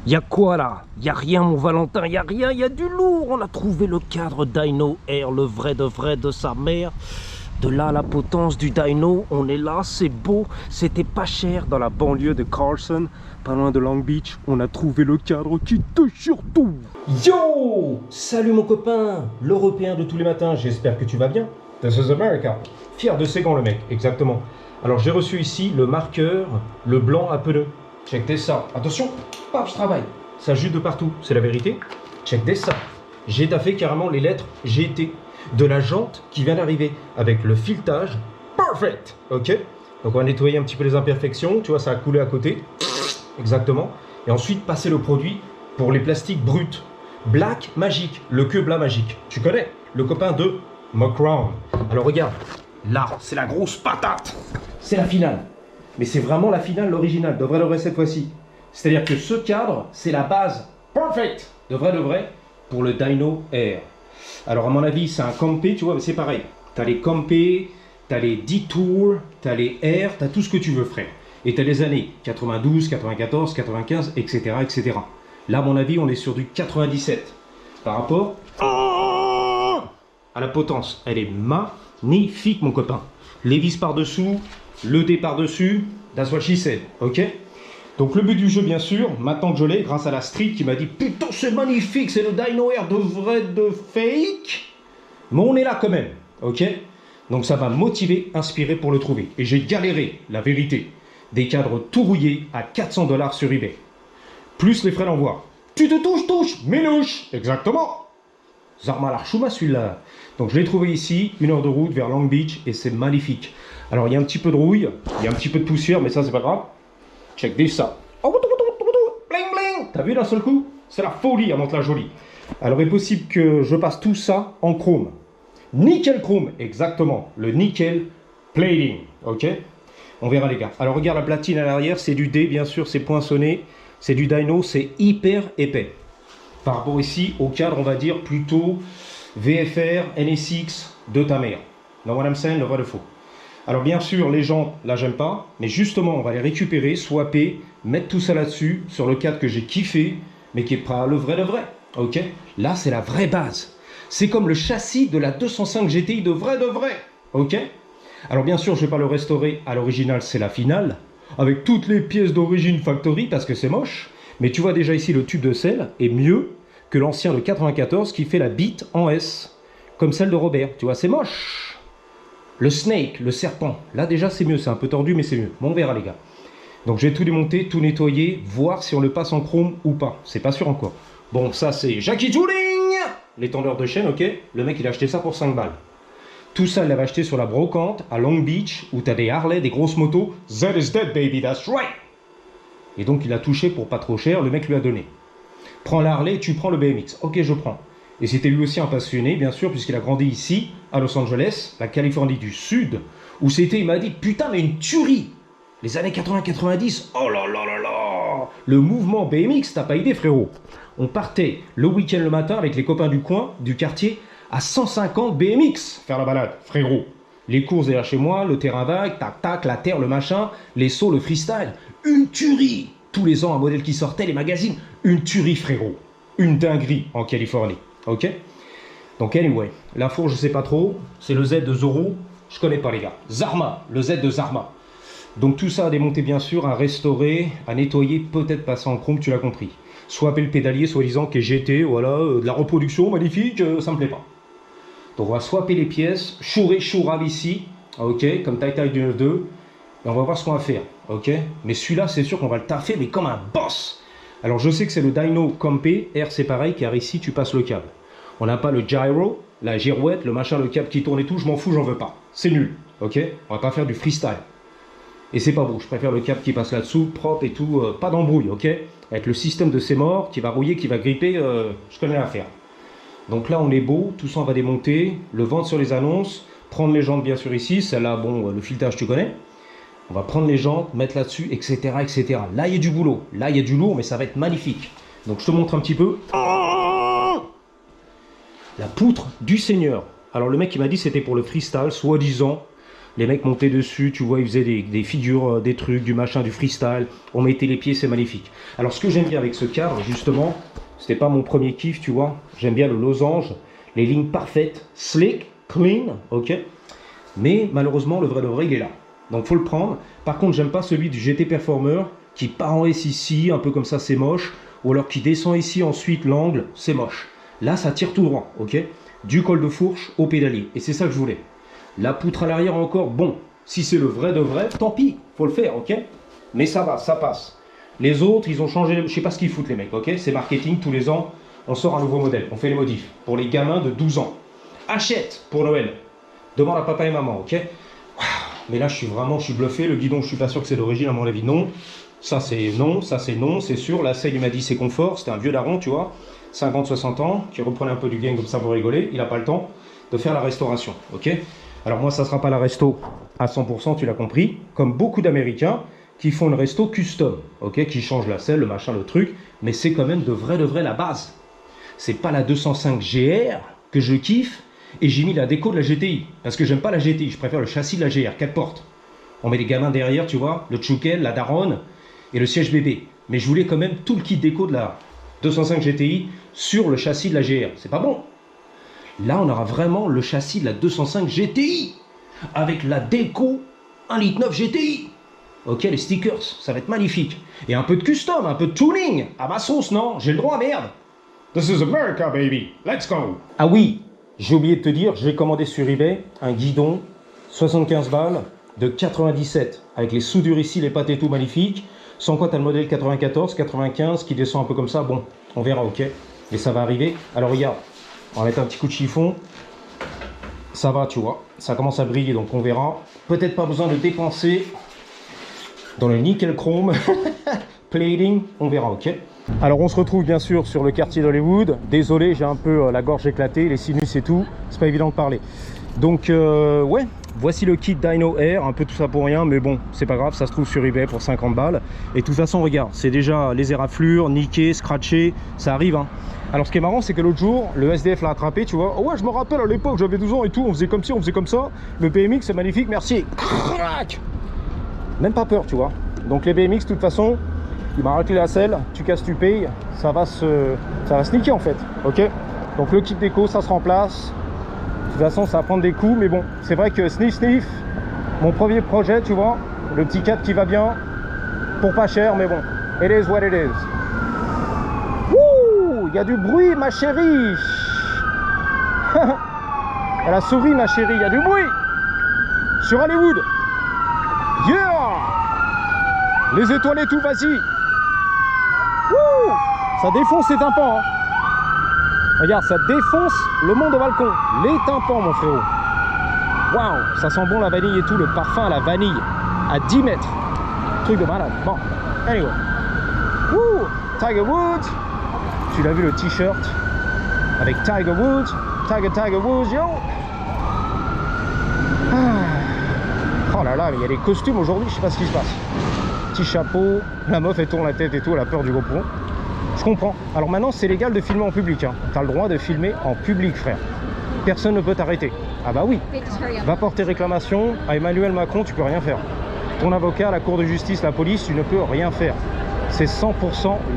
Y a quoi là? Y a rien mon Valentin, y a rien, y a du lourd. On a trouvé le cadre Dyno Air, le vrai de sa mère. De là la potence du dyno, on est là, c'est beau. C'était pas cher dans la banlieue de Carson, pas loin de Long Beach. On a trouvé le cadre qui te surtout. Yo! Salut mon copain, l'Européen de tous les matins, j'espère que tu vas bien. This is America. Fier de ses gants le mec, exactement. Alors j'ai reçu ici le marqueur, le blanc à pneus. Check ça. Attention, paf, je travaille. Ça jute de partout, c'est la vérité. Check ça. J'ai taffé carrément les lettres GT de la jante qui vient d'arriver avec le filetage perfect. Ok. Donc on va nettoyer un petit peu les imperfections. Tu vois, ça a coulé à côté. Exactement. Et ensuite passer le produit pour les plastiques bruts. Black Magic, le queue blanc magique. Tu connais le copain de McCrown. Alors regarde, là, c'est la grosse patate. C'est la finale. Mais c'est vraiment la finale, l'original, de vrai cette fois-ci. C'est-à-dire que ce cadre, c'est la base perfect, de vrai, pour le Dyno Air. Alors à mon avis, c'est un Campé, tu vois, mais c'est pareil. Tu as les Campé, tu as les Detour, tu as les Air, tu as tout ce que tu veux, frère. Et tu as les années 92, 94, 95, etc., etc. Là, à mon avis, on est sur du 97. Par rapport à la potence. Elle est magnifique, mon copain. Les vis par-dessous, le dé par-dessus, that's what she said, ok? Donc le but du jeu, bien sûr, maintenant que je l'ai, grâce à la street qui m'a dit « Putain, c'est magnifique, c'est le Dyno Air de vrai, de fake !» Mais on est là quand même, ok? Donc ça va motiver, inspirer pour le trouver. Et j'ai galéré, la vérité. Des cadres tout rouillés à 400 $ sur eBay. Plus les frais d'envoi. Tu te touches, minouche. Exactement. Zarma l'Archouma celui-là. Donc je l'ai trouvé ici, 1 heure de route vers Long Beach, et c'est magnifique. Alors il y a un petit peu de rouille, il y a un petit peu de poussière, mais ça c'est pas grave. Check ça. Bling bling. T'as vu d'un seul coup? C'est la folie à la jolie. Alors il est possible que je passe tout ça en chrome. Nickel chrome, exactement. Le nickel plating, ok? On verra les gars. Alors regarde la platine à l'arrière, c'est du D bien sûr, c'est poinçonné. C'est du dyno, c'est hyper épais. Par rapport ici au cadre, on va dire plutôt VFR, NSX de ta mère. Know what I'm saying, le vrai de faux. Alors bien sûr, les jantes, là j'aime pas, mais justement on va les récupérer, swapper, mettre tout ça là-dessus, sur le cadre que j'ai kiffé, mais qui est pas le vrai de vrai, ok? Là c'est la vraie base. C'est comme le châssis de la 205 GTI de vrai, ok? Alors bien sûr, je vais pas le restaurer à l'original, c'est la finale, avec toutes les pièces d'origine factory, parce que c'est moche, mais tu vois déjà ici le tube de sel est mieux que l'ancien de 94 qui fait la bite en S, comme celle de Robert, tu vois, c'est moche. Le snake, le serpent, là déjà c'est mieux, c'est un peu tordu mais c'est mieux. Bon, on verra les gars. Donc je vais tout démonter, tout nettoyer, voir si on le passe en chrome ou pas. C'est pas sûr encore. Bon, ça c'est Jackie Tooling, l'étendeur de chaîne, ok. Le mec il a acheté ça pour 5 balles. Tout ça il l'avait acheté sur la brocante à Long Beach où t'as des Harley, des grosses motos. That is dead baby, that's right. Et donc il a touché pour pas trop cher, le mec lui a donné. Prends la Harley, tu prends le BMX. Ok, je prends. Et c'était lui aussi un passionné, bien sûr, puisqu'il a grandi ici, à Los Angeles, la Californie du Sud, où c'était, il m'a dit, putain, mais une tuerie. Les années 80-90, oh là là là là. Le mouvement BMX, t'as pas idée, frérot. On partait le week-end le matin avec les copains du coin, du quartier, à 150 BMX, faire la balade, frérot. Les courses derrière chez moi, le terrain vague, tac tac, la terre, le machin, les sauts, le freestyle. Une tuerie. Tous les ans, un modèle qui sortait, les magazines. Une tuerie, frérot. Une dinguerie en Californie. Ok? Donc anyway, l'info je sais pas trop, c'est le Z de Zoro, je connais pas les gars. Zarma, le Z de Zarma. Donc tout ça à démonter bien sûr, à restaurer, à nettoyer, peut-être passer en chrome, tu l'as compris. Swapper le pédalier soi-disant qui est GT, voilà, de la reproduction magnifique, ça me plaît pas. Donc on va swapper les pièces, chourave ici, ok, comme taille du 9.2, et on va voir ce qu'on va faire, ok. Mais celui-là c'est sûr qu'on va le taffer, mais comme un boss. Alors je sais que c'est le Dyno Campé, R c'est pareil, car ici tu passes le câble. On n'a pas le gyro, la girouette, le machin, le câble qui tourne et tout, je m'en fous, j'en veux pas. C'est nul, ok? On va pas faire du freestyle. Et c'est pas beau, je préfère le câble qui passe là-dessous, propre et tout, pas d'embrouille, ok? Avec le système de Seymour qui va rouiller, qui va gripper, je connais l'affaire. Donc là on est beau, tout ça on va démonter, le vendre sur les annonces, prendre les jantes bien sûr ici, celle-là, bon, le filetage tu connais. On va prendre les jantes, mettre là-dessus, etc., etc. Là il y a du boulot, là il y a du lourd, mais ça va être magnifique. Donc je te montre un petit peu. La poutre du Seigneur. Alors le mec il m'a dit c'était pour le freestyle, soi-disant. Les mecs montaient dessus, tu vois, ils faisaient des figures, des trucs, du machin, du freestyle. On mettait les pieds, c'est magnifique. Alors ce que j'aime bien avec ce cadre, justement, c'était pas mon premier kiff, tu vois. J'aime bien le losange, les lignes parfaites, slick, clean, ok. Mais malheureusement, le vrai, il est là. Donc faut le prendre. Par contre, j'aime pas celui du GT Performer qui part en S ici, un peu comme ça, c'est moche. Ou alors qui descend ici, ensuite l'angle, c'est moche. Là, ça tire tout droit, ok. Du col de fourche au pédalier. Et c'est ça que je voulais. La poutre à l'arrière encore, bon, si c'est le vrai de vrai, tant pis, faut le faire, ok. Mais ça va, ça passe. Les autres, ils ont changé, je sais pas ce qu'ils foutent les mecs, ok. C'est marketing, tous les ans, on sort un nouveau modèle, on fait les modifs. Pour les gamins de 12 ans. Achète pour Noël. Demande à papa et maman, ok. Mais là, je suis bluffé. Le guidon, je suis pas sûr que c'est d'origine, à mon avis, non. Ça, c'est non, c'est sûr. La selle, il m'a dit c'est confort. C'était un vieux daron, tu vois, 50-60 ans, qui reprenait un peu du gain comme ça pour rigoler. Il n'a pas le temps de faire la restauration, ok. Alors moi, ça ne sera pas la resto à 100%, tu l'as compris. Comme beaucoup d'Américains qui font une resto custom, ok, qui changent la selle, le machin, le truc. Mais c'est quand même de vrai la base. C'est pas la 205 GR que je kiffe. Et j'ai mis la déco de la GTI, parce que j'aime pas la GTI, je préfère le châssis de la GR, 4 portes. On met les gamins derrière, tu vois, le tchoukel, la daronne et le siège bébé. Mais je voulais quand même tout le kit déco de la 205 GTI sur le châssis de la GR. C'est pas bon. Là, on aura vraiment le châssis de la 205 GTI, avec la déco 1,9 litre GTI. Ok, les stickers, ça va être magnifique. Et un peu de custom, un peu de tuning, à ma sauce, non? J'ai le droit, merde. This is America, baby. Let's go. Ah oui, j'ai oublié de te dire, j'ai commandé sur eBay un guidon 75 balles de 97 avec les soudures ici, les pattes et tout magnifique. Sans quoi tu as le modèle 94, 95 qui descend un peu comme ça. Bon, on verra, ok. Mais ça va arriver. Alors regarde, on va mettre un petit coup de chiffon. Ça va, tu vois. Ça commence à briller, donc on verra. Peut-être pas besoin de dépenser dans le nickel chrome. Plating, on verra, ok. Alors on se retrouve bien sûr sur le quartier d'Hollywood. Désolé, j'ai un peu la gorge éclatée, les sinus et tout. C'est pas évident de parler. Donc ouais, voici le kit Dyno Air, un peu tout ça pour rien, mais bon, c'est pas grave, ça se trouve sur eBay pour 50 balles. Et de toute façon, regarde, c'est déjà les éraflures, niquées, scratchées, ça arrive, hein. Alors ce qui est marrant, c'est que l'autre jour, le SDF l'a attrapé, tu vois. Oh ouais, je me rappelle à l'époque, j'avais 12 ans et tout, on faisait comme ci, on faisait comme ça. Le BMX, c'est magnifique, merci. Crac. Même pas peur, tu vois. Donc les BMX, de toute façon, il m'a raclé la selle, tu casses, tu payes, ça va se niquer en fait, ok. Donc le kit déco, ça se remplace. De toute façon, ça va prendre des coups, mais bon, c'est vrai que sniff, mon premier projet, tu vois, le petit 4 qui va bien, pour pas cher, mais bon, it is what it is. Wouh, il y a du bruit, ma chérie. Elle a souri, ma chérie, il y a du bruit. Sur Hollywood. Yeah. Les étoiles et tout, vas-y. Wouh, ça défonce les tympans, hein. Regarde, ça défonce le monde au balcon. Les tympans, mon frérot. Waouh, ça sent bon la vanille et tout, le parfum à la vanille. À 10 mètres. Truc de malade. Bon, anyway. Wouh, Tiger Woods. Tu l'as vu le t-shirt avec Tiger Woods. Tiger Woods, yo. Oh là là, mais il y a des costumes aujourd'hui, je sais pas ce qui se passe. Petit chapeau, la meuf elle tourne la tête et tout, elle a peur du GoPro. Je comprends. Alors maintenant c'est légal de filmer en public, hein. Tu as le droit de filmer en public, frère. Personne ne peut t'arrêter. Ah bah oui. Va porter réclamation à Emmanuel Macron, tu peux rien faire. Ton avocat, la cour de justice, la police, tu ne peux rien faire. C'est 100%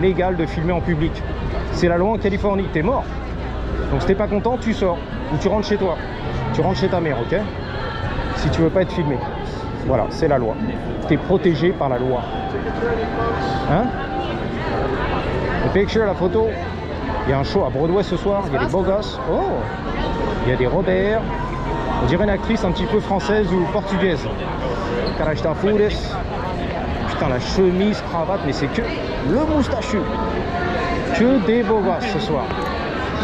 légal de filmer en public. C'est la loi en Californie, t'es mort. Donc si t'es pas content, tu sors. Ou tu rentres chez toi. Tu rentres chez ta mère, ok? Si tu veux pas être filmé. Voilà, c'est la loi. Tu es protégé par la loi. Hein? Le picture, la photo. Il y a un show à Broadway ce soir. Il y a des beaux gosses. Oh! Il y a des Robert. On dirait une actrice un petit peu française ou portugaise. Carajta Foudes. Putain, la chemise, cravate, mais c'est que le moustachu. Que des beaux gosses ce soir.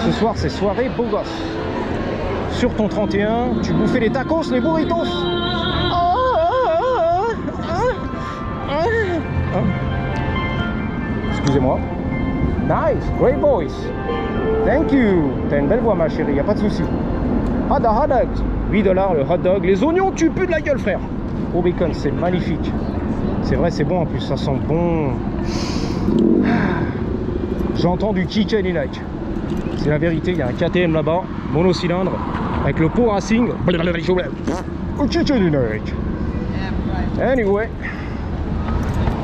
Ce soir, c'est soirée beaux gosses. Sur ton 31, tu bouffais les tacos, les burritos. Excusez-moi. Nice, great voice. Thank you. T'as une belle voix, ma chérie, y a pas de souci. Hot dog. 8 $, le hot dog. Les oignons, tu pues de la gueule, frère. Au bacon, c'est magnifique. C'est vrai, c'est bon en plus, ça sent bon. J'entends du Kike Ninak. C'est la vérité, il y a un KTM là-bas, monocylindre, avec le pot Racing. au Titanic. Anyway.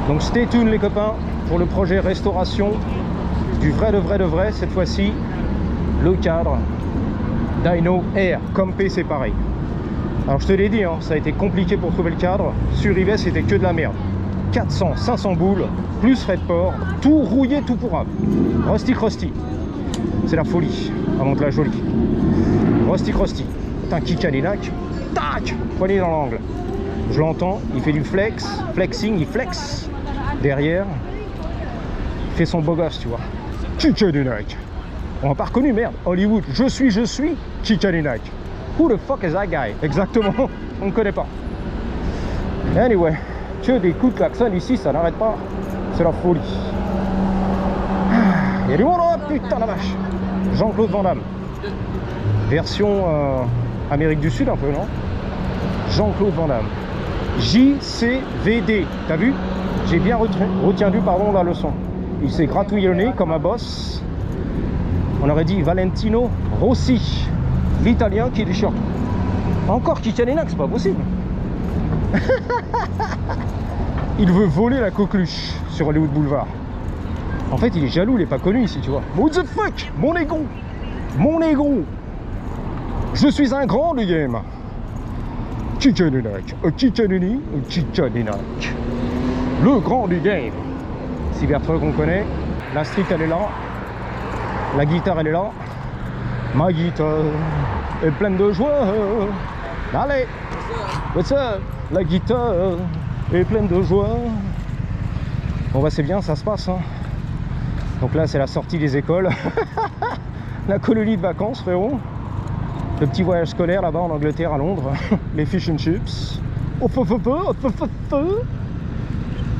Donc stay tuned les copains pour le projet restauration du vrai de vrai cette fois-ci. Le cadre Dyno Air. Compé c'est pareil. Alors je te l'ai dit, hein, ça a été compliqué pour trouver le cadre. Sur eBay c'était que de la merde. 400, 500 boules, plus frais de port, tout rouillé, tout pourrable. Rusty Krusty. C'est la folie, avant de la jolie. Rusty Krusty. Putain, Kikalinak. Tac, poignet dans l'angle. Je l'entends, il fait du flexing, il flex derrière. Il fait son beau gosse, tu vois. Kikalinak. On n'a pas reconnu, merde. Hollywood, je suis Kikalinak. Who the fuck is that guy? Exactement, on ne connaît pas. Anyway, que des coups de klaxon ici, ça n'arrête pas. C'est la folie. Il y a du monde, oh, putain la vache. Jean-Claude Van Damme. Version Amérique du Sud un peu, non? Jean-Claude Van Damme. JCVD. T'as vu? J'ai bien retenu pardon, la leçon. Il s'est gratouillé le nez comme un boss. On aurait dit Valentino Rossi. L'italien qui déchire. Encore Kikalinak, c'est pas possible. Il veut voler la coqueluche sur Hollywood Boulevard. En fait, il est jaloux, il est pas connu ici, tu vois. What the fuck? Mon ego. Mon ego. Je suis un grand du game. Kikalinak. Kikalinak. Le grand du game. Cybertruck, on connaît. La street, elle est là. La guitare, elle est là. Ma guitare est pleine de joie. Allez. What's up? La guitare est pleine de joie. Bon bah c'est bien, ça se passe, hein. Donc là c'est la sortie des écoles. La colonie de vacances, frérot. Le petit voyage scolaire là-bas en Angleterre, à Londres. Les fish and chips.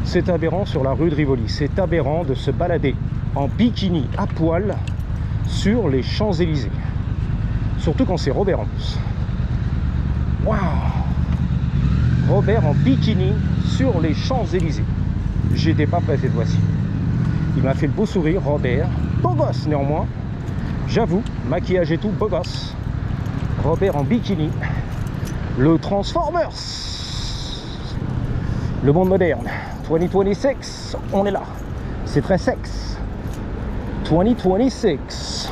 C'est aberrant sur la rue de Rivoli. C'est aberrant de se balader en bikini à poil sur les Champs-Élysées. Surtout quand c'est Robert en plus. Waouh! Robert en bikini sur les Champs-Élysées. J'étais pas prêt cette fois-ci. Il m'a fait le beau sourire, Robert. Beau gosse néanmoins. J'avoue, maquillage et tout, beau gosse. Robert en bikini. Le Transformers. Le monde moderne. 2026, on est là. C'est très sexe. 2026.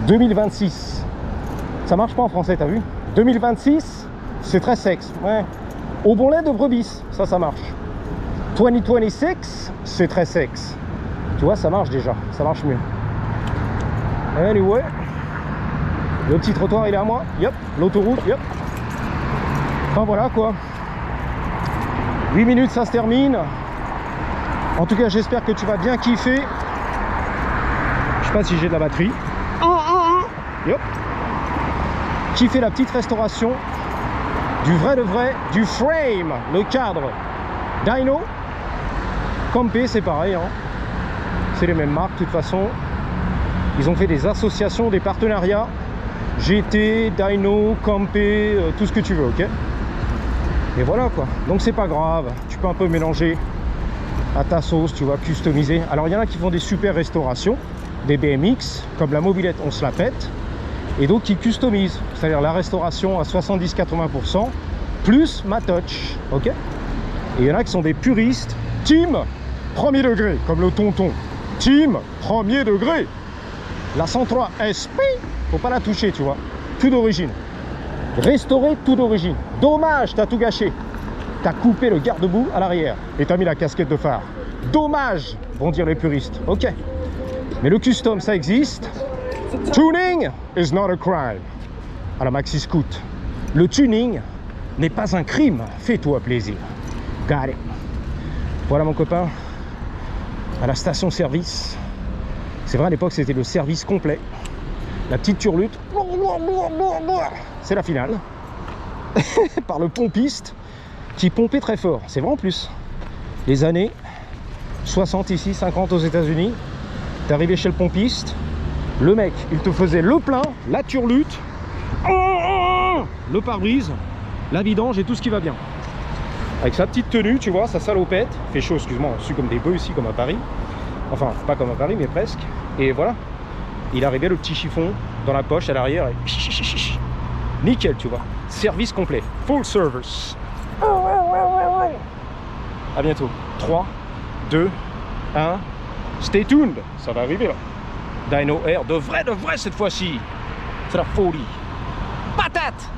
2026. Ça marche pas en français, t'as vu? 2026, c'est très sexe. Ouais. Au bon lait de brebis, ça marche. 2026, c'est très sexe. Tu vois, ça marche déjà, ça marche mieux. Anyway, le petit trottoir il est à moi, yep, l'autoroute, yep. Enfin voilà quoi. 8 minutes, ça se termine. En tout cas, j'espère que tu vas bien kiffer. Je sais pas si j'ai de la batterie. Yep. Kiffer la petite restauration du vrai, du frame, le cadre Dyno. Compé, c'est pareil, hein. C'est les mêmes marques de toute façon. Ils ont fait des associations, des partenariats. GT, Dyno, Compé, tout ce que tu veux, ok? Et voilà quoi. Donc c'est pas grave. Tu peux un peu mélanger à ta sauce, tu vois, customiser. Alors il y en a qui font des super restaurations, des BMX, comme la mobilette, on se la pète. Et donc qui customisent, c'est-à-dire la restauration à 70-80%, plus ma touch, ok? Et il y en a qui sont des puristes, team premier degré, comme le tonton. Team premier degré. La 103 SP, faut pas la toucher, tu vois. Tout d'origine. Restaurer tout d'origine. Dommage, t'as tout gâché. T'as coupé le garde-boue à l'arrière et t'as mis la casquette de phare. Dommage, vont dire les puristes. Ok. Mais le custom, ça existe. Tuning is not a crime. À la Maxi Scoot. Le tuning n'est pas un crime. Fais-toi plaisir. Got it. Voilà mon copain. À la station-service. C'est vrai, à l'époque, c'était le service complet. La petite turlute. C'est la finale. Par le pompiste qui pompait très fort. C'est vrai en plus. Les années 60 ici, 50 aux États-Unis. T'es arrivé chez le pompiste. Le mec, il te faisait le plein, la turlute, le pare-brise, la vidange et tout ce qui va bien. Avec sa petite tenue, tu vois, sa salopette. Il fait chaud, excuse-moi, on suit comme des bœufs ici, comme à Paris. Enfin, pas comme à Paris, mais presque. Et voilà. Il arrivait le petit chiffon dans la poche à l'arrière. nickel, tu vois. Service complet, full service. À bientôt. 3, 2, 1. Stay tuned, ça va arriver là. Dyno Air, de vrai cette fois-ci. C'est la folie. Patate!